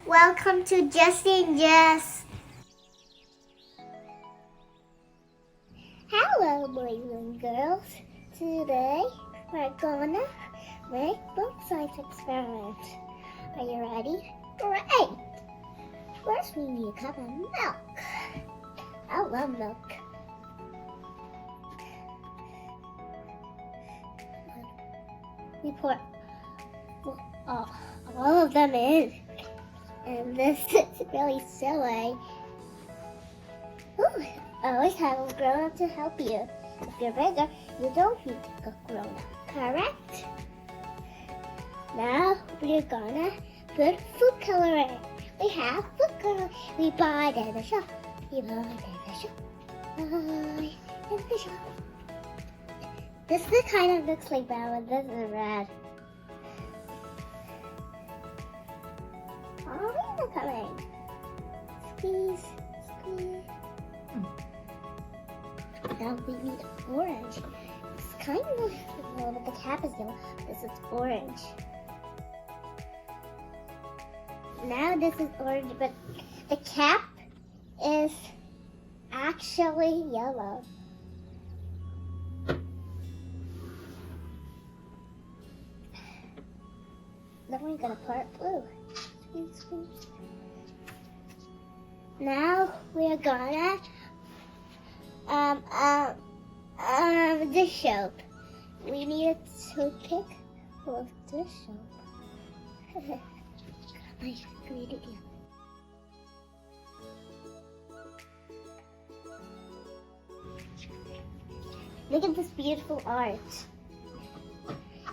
Welcome to Jessie and Jess. Hello, boys and girls. Today we're gonna make both sides experiment. Are you ready? Great! First we need a cup of milk. I love milk. We pour all of them in. And this is really silly. Ooh, always have a grown-up to help you. If you're bigger, you don't need to cook grown-up, correct? Now we're gonna put food coloring. We have food coloring. We buy it in the shop. We buy it in the shop. Buy in the shop. This kind of looks like brown, and this is red. Oh, they're coming. Squeeze, squeeze. Now we need orange. It's kind of yellow, but the cap is yellow. This is orange. Now this is orange, but the cap is actually yellow. Then we're gonna pour blue. Squeeze, squeeze. Now we're gonna dish soap. We need a toothpick full of dish soap. My ingredient. Look at this beautiful art.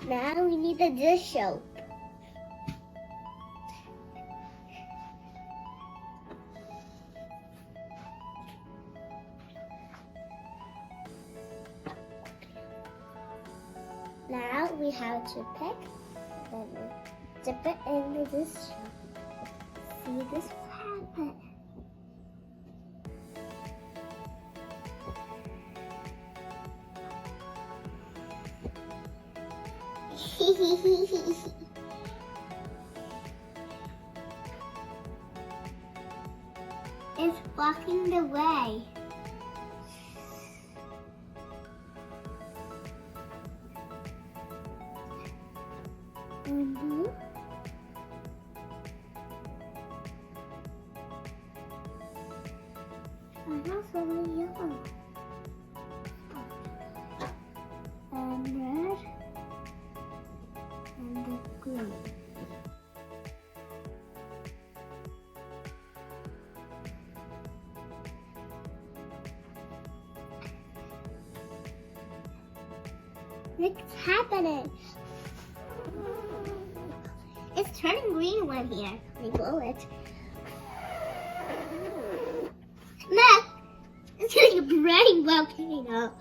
Now we need the dish soap. Now we have to pick and then dip it into this soap. See, this will happen. It's blocking the way. Blue. And also yellow. And red. And the green. What's happening? It's turning green one here. Let me blow it. Look! It's like a burning volcano.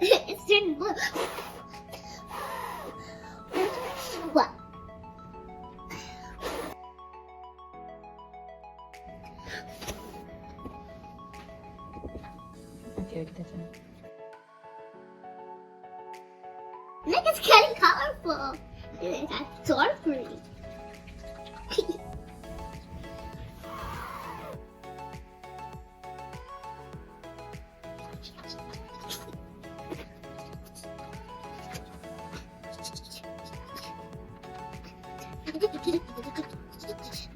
It's turning blue. What? Look, it's getting colorful. It's dark green.